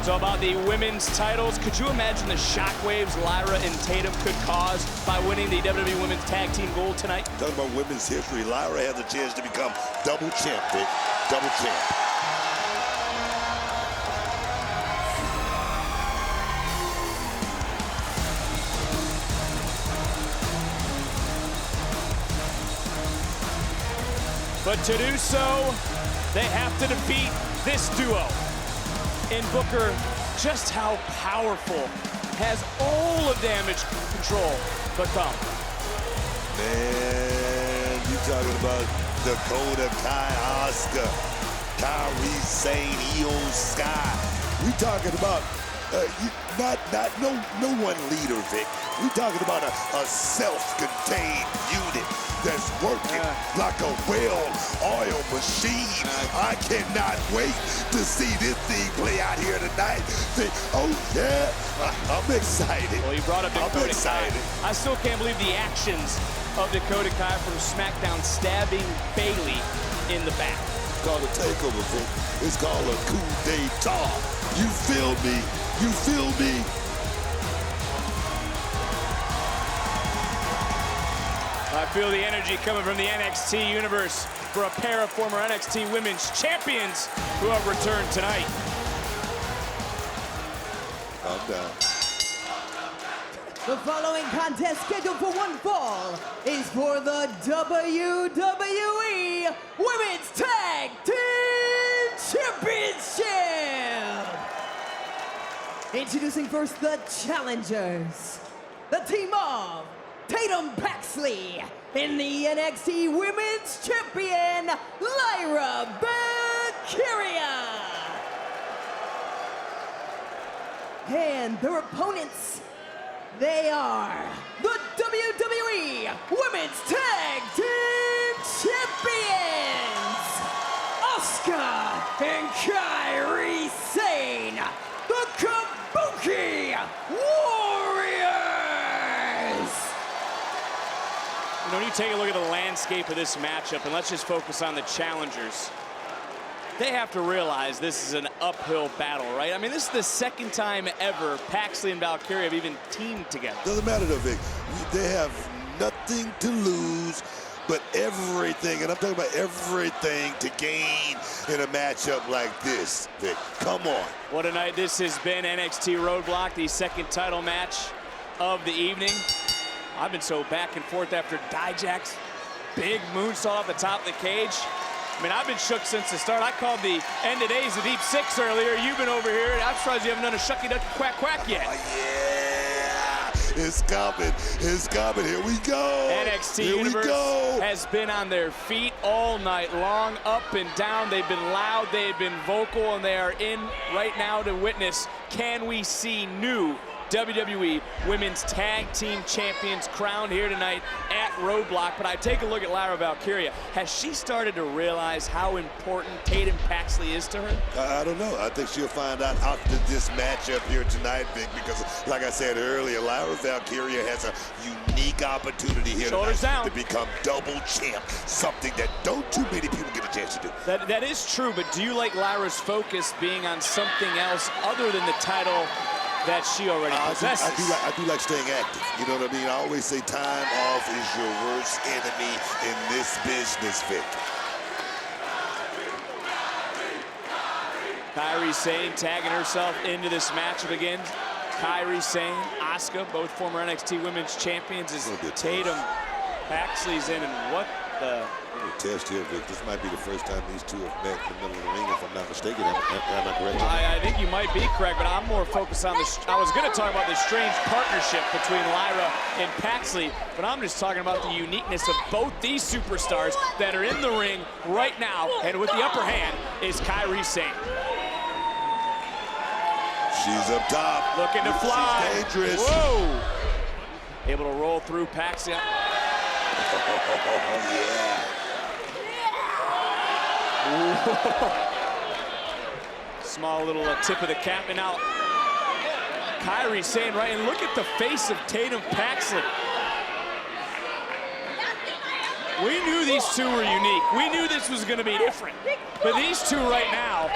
So about the women's titles, could you imagine the shockwaves Lyra and Tatum could cause by winning the WWE Women's Tag Team Gold tonight? Talking about women's history, Lyra has a chance to become double champ, Vic. Double champ. But to do so, they have to defeat this duo. In Booker, just how powerful has all of Damage Control become? Man, you talking about Dakota Kai, Asuka, Kairi Sane, Io Sky. We talking about no one leader, Vic. We talking about a self-contained unit that's working like a well-oiled machine. I cannot wait to see this thing play out here tonight. Oh yeah, I'm excited. Well, you brought up Dakota I'm excited. Kai. I still can't believe the actions of Dakota Kai from SmackDown stabbing Bayley in the back. It's called a takeover, Vic. It's called a coup d'etat. You feel me? You feel me? I feel the energy coming from the NXT universe for a pair of former NXT Women's Champions who have returned tonight. I'm down. The following contest scheduled for one fall is for the WWE Women's Tag Team Championship. Introducing first the challengers, the team of Tatum Paxley and the NXT Women's Champion, Lyra Valkyria. And their opponents, they are the WWE Women's Tag Team Champions, Asuka and Kairi Sane, the Kabuki Warriors. You know, when you take a look at the landscape of this matchup, and let's just focus on the challengers, they have to realize this is an uphill battle, right? I mean, this is the second time ever Paxley and Valkyria have even teamed together. Doesn't matter though, Vic. They have nothing to lose, but everything, and I'm talking about everything to gain in a matchup like this, Vic. Come on. What a night this has been. NXT Roadblock, the second title match of the evening. I've been so back and forth after Dijak's big moonsault off the top of the cage. I mean, I've been shook since the start. I called the end of days the deep six earlier. You've been over here, and I'm surprised you haven't done a shucky ducky quack quack yet. Oh, yeah, it's coming. It's coming. Here we go. NXT Universe has been on their feet all night long, up and down. They've been loud, they've been vocal, and they are in right now to witness, can we see new WWE Women's Tag Team Champions crowned here tonight at Roadblock. But I take a look at Lyra Valkyria. Has she started to realize how important Tatum Paxley is to her? I don't know. I think she'll find out after this matchup here tonight, Vic, because like I said earlier, Lyra Valkyria has a unique opportunity here tonight to become double champ, something that don't too many people get a chance to do. That is true, but do you like Lyra's focus being on something else other than the title that she already possesses? I do like staying active. You know what I mean? I always say time off is your worst enemy in this business, Vic. Kairi Sane tagging herself into this matchup again. Kairi Sane, Asuka, both former NXT Women's Champions, as Tatum Paxley's in, and what the... Test here, Vic. This might be the first time these two have met in the middle of the ring, if I'm not mistaken. Am I correct? I think you might be correct, but I'm more focused on this. I was going to talk about this strange partnership between Lyra and Paxley, but I'm just talking about the uniqueness of both these superstars that are in the ring right now, and with the upper hand is Kairi Sane. She's up top. Looking to fly. She's dangerous. Whoa! Able to roll through Paxley. Oh, yeah. Small little tip of the cap, and now Kairi Sane right, and look at the face of Tatum Paxley. We knew these two were unique. We knew this was going to be different. But these two right now,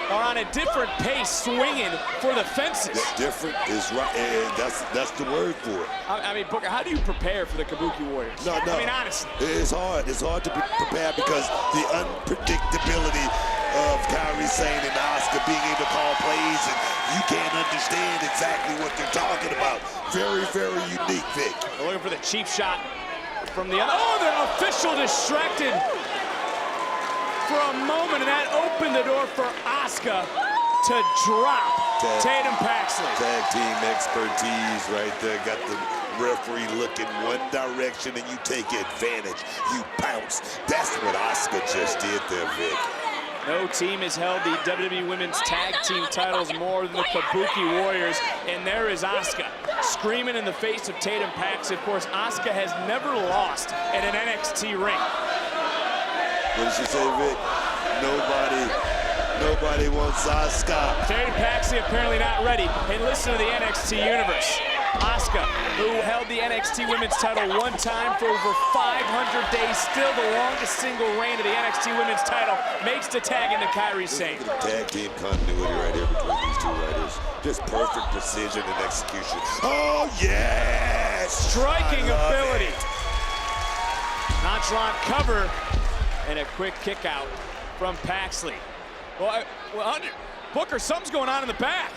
are on a different pace, swinging for the fences. Different is right, and that's the word for it. I mean, Booker, how do you prepare for the Kabuki Warriors? No. I mean, honestly. It's hard. It's hard to prepare because the unpredictability of Kairi Sane and Asuka being able to call plays, and you can't understand exactly what they're talking about. Very, very unique, Vic. We're looking for the cheap shot from the other. Oh, the official distracted for a moment, and that opened the door for Asuka to drop Tatum Paxley. Tag team expertise right there. Got the referee looking one direction, and you take advantage. You pounce. That's what Asuka just did there, Vic. No team has held the WWE Women's Tag Team titles more than the Kabuki Warriors, and there is Asuka screaming in the face of Tatum Paxley. Of course, Asuka has never lost at an NXT ring. What did she say, Vic? Nobody wants Asuka. Tatum Paxley apparently not ready. And listen to the NXT universe. Asuka, who held the NXT Women's title one time for over 500 days, still the longest single reign of the NXT Women's title, makes the tag into Kairi Sane. Tag team continuity right here between these two riders. Just perfect precision and execution. Oh, yes! Striking ability. Nonchalant cover and a quick kick out from Paxley. Well, Booker, something's going on in the back.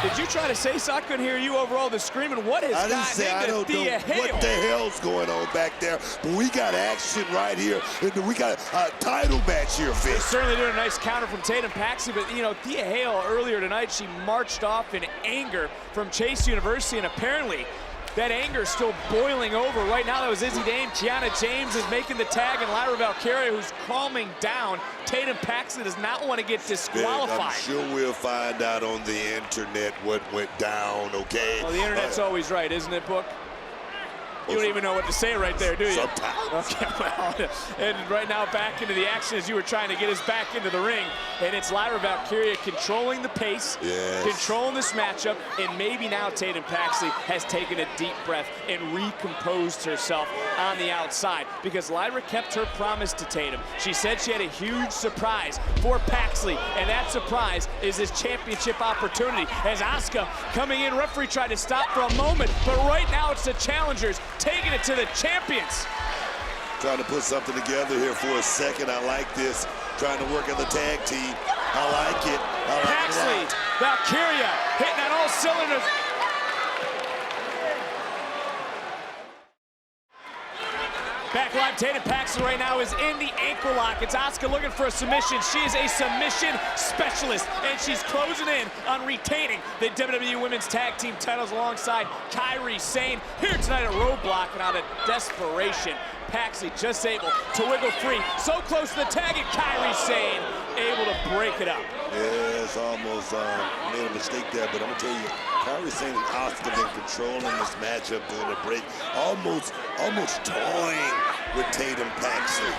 Did you try to say so? I couldn't hear you over all the screaming. What is I didn't say I don't know what the hell's going on back there, but we got action right here, and we got a title match here, Vic. They're certainly doing a nice counter from Tatum Paxley, but you know, Thea Hale earlier tonight, she marched off in anger from Chase University, and apparently that anger is still boiling over. Right now, that was Izzy Dame. Kiana James is making the tag, and Lyra Valkyria, who's calming down. Tatum Paxley does not want to get disqualified. I'm sure we'll find out on the internet what went down, okay? Well, the internet's always right, isn't it, Book? You don't even know what to say right there, do you? Sometimes. Okay, well, and right now back into the action as you were trying to get us back into the ring. And it's Lyra Valkyria controlling the pace, controlling this matchup, and maybe now Tatum Paxley has taken a deep breath and recomposed herself on the outside, because Lyra kept her promise to Tatum. She said she had a huge surprise for Paxley, and that surprise is this championship opportunity. As Asuka coming in, referee tried to stop for a moment, but right now it's the challengers taking it to the champions. Trying to put something together here for a second. I like this. Trying to work on the tag team. I like it. Paxley, Valkyria hitting on all cylinders. Back live, Tatum Paxley right now is in the ankle lock. It's Asuka looking for a submission. She is a submission specialist, and she's closing in on retaining the WWE Women's Tag Team titles alongside Kairi Sane here tonight at Roadblock. And out of desperation, Paxley just able to wiggle free. So close to the tag, and Kairi Sane able to break it up. Yes, almost made a mistake there, but I'm gonna tell you, Kairi Sane and Asuka been controlling this matchup during the break, almost toying with Tatum Paxley.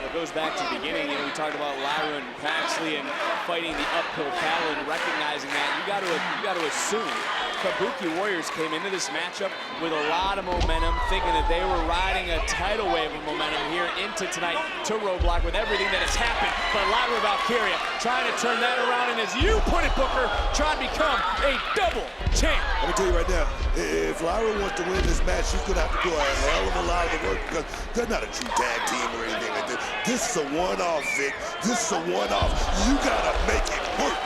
It goes back to the beginning. You know, we talked about Lyra and Paxley and fighting the uphill battle and recognizing that you got to assume Kabuki Warriors came into this matchup with a lot of momentum, thinking that they were riding a tidal wave of momentum here into tonight to Roadblock with everything that has happened. But Lyra Valkyria trying to turn that around, and as you put it, Booker, trying to become a double champ. Let me tell you right now, if Lyra wants to win this match, she's gonna have to do a hell of a lot of work, because they're not a true tag team or anything like this. This is a one-off, Vic. This is a one-off. You gotta make it work.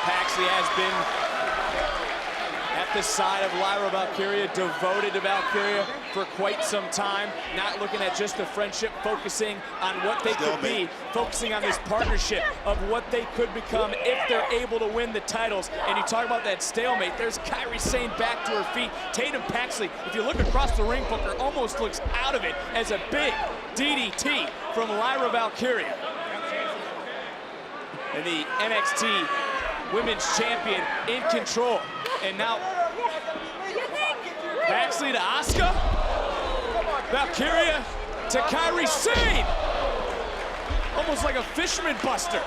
Paxley has been at the side of Lyra Valkyria, devoted to Valkyria for quite some time, not looking at just a friendship, focusing on what they could be, focusing on this partnership of what they could become if they're able to win the titles. And you talk about that stalemate, there's Kairi Sane back to her feet. Tatum Paxley, if you look across the ring, Booker almost looks out of it as a big DDT from Lyra Valkyria. And the NXT Women's Champion in control. And now Paxley to Asuka. Valkyria to Kairi Sane. Almost like a fisherman buster.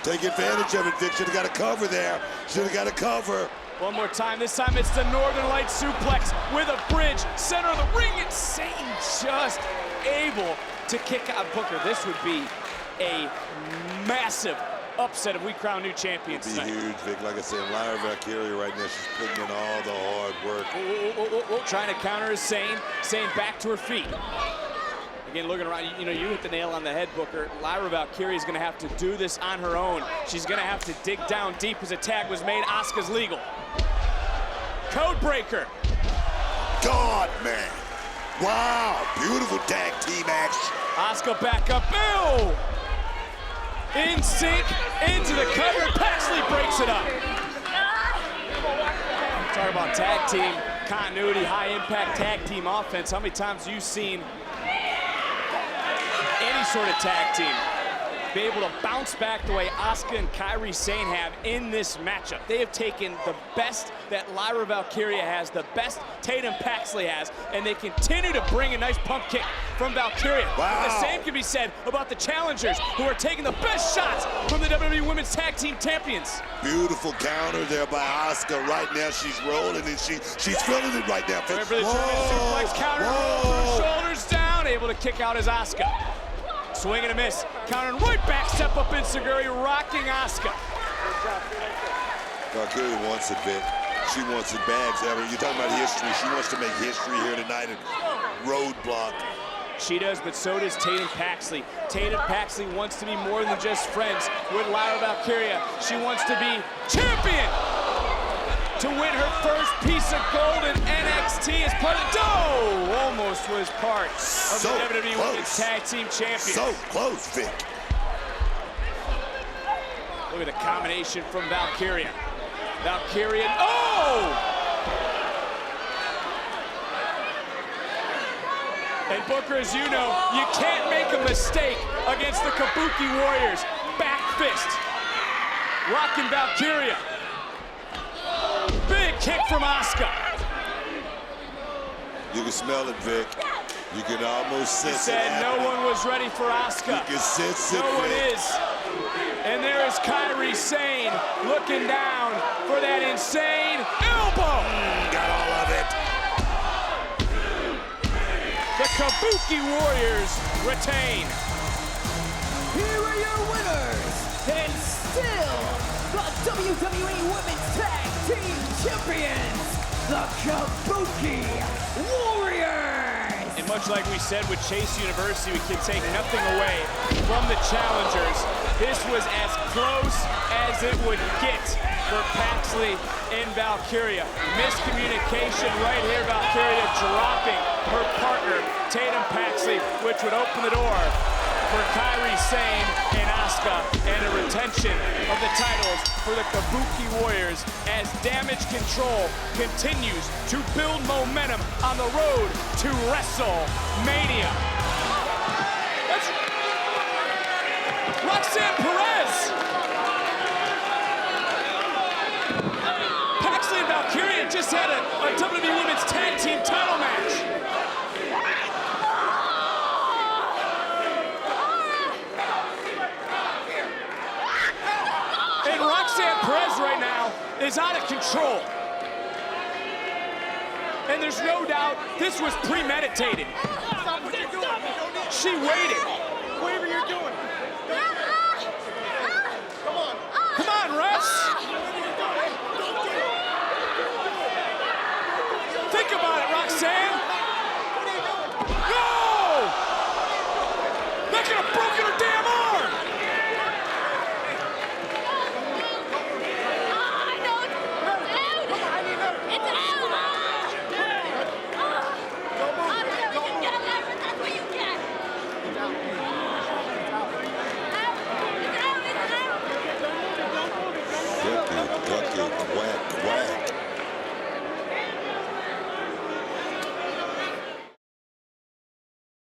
Take advantage of it, Vic. Should have got a cover there. Should have got a cover. One more time. This time it's the Northern Light suplex with a bridge. Center of the ring. It's Satan just able to kick out Booker. This would be a massive upset if we crown new champions It'd be tonight. huge, Vic. Like I said, Lyra Valkyria right now, she's putting in all the hard work. Trying to counter is Sane. Sane back to her feet. Again, looking around, you know, you hit the nail on the head, Booker. Lyra Valkyria is going to have to do this on her own. She's going to have to dig down deep as a tag was made. Asuka's legal. Code breaker. God, man. Wow, beautiful tag team action. Asuka back up. Ew! In sync, into the cover. Paxley breaks it up. Talk about tag team continuity, high impact tag team offense. How many times have you seen any sort of tag team be able to bounce back the way Asuka and Kairi Sane have in this matchup? They have taken the best that Lyra Valkyria has, the best Tatum Paxley has, and they continue to bring a nice pump kick from Valkyria. Wow. The same can be said about the challengers, who are taking the best shots from the WWE Women's Tag Team Champions. Beautiful counter there by Asuka. Right now she's rolling and she's feeling it right now. Remember the German suplex counter, roll through, shoulders down, able to kick out as Asuka. Swing and a miss, countering right back, step up in Seguri, rocking Asuka. Valkyria wants it, Vic. She wants it bad. You're talking about history. She wants to make history here tonight at Roadblock. She does, but so does Tatum Paxley. Tatum Paxley wants to be more than just friends with Lyra Valkyria. She wants to be champion, to win her first piece of gold in NXT as part of almost was part of the WWE Women's Tag Team Champions. So close, Vic. Look at the combination from Valkyria. Valkyria, oh! And Booker, as you know, you can't make a mistake against the Kabuki Warriors. Back fist. Rocking Valkyria. Big kick from Asuka. You can smell it, Vic. You can almost sense it. Said no one was ready for Asuka. You can sense it, No one Vic. is. And there is Kairi Sane looking down for that insane elbow. Got all of it. The Kabuki Warriors retain. Here are your winners, and still the WWE Women's Tag Team Champions, the Kabuki Warriors! And much like we said with Chase University, we can take nothing away from the challengers. This was as close as it would get for Paxley and Valkyria. Miscommunication right here, Valkyria dropping her partner, Tatum Paxley, which would open the door for Kairi Sane and Asuka, and a retention of the titles for the Kabuki Warriors as Damage Control continues to build momentum on the road to WrestleMania. That's Roxanne Perez. Paxley and Valkyria just had a WWE Women's Tag Team title match. Roxanne Perez right now is out of control. And there's no doubt this was premeditated. She waited. Whatever you're doing.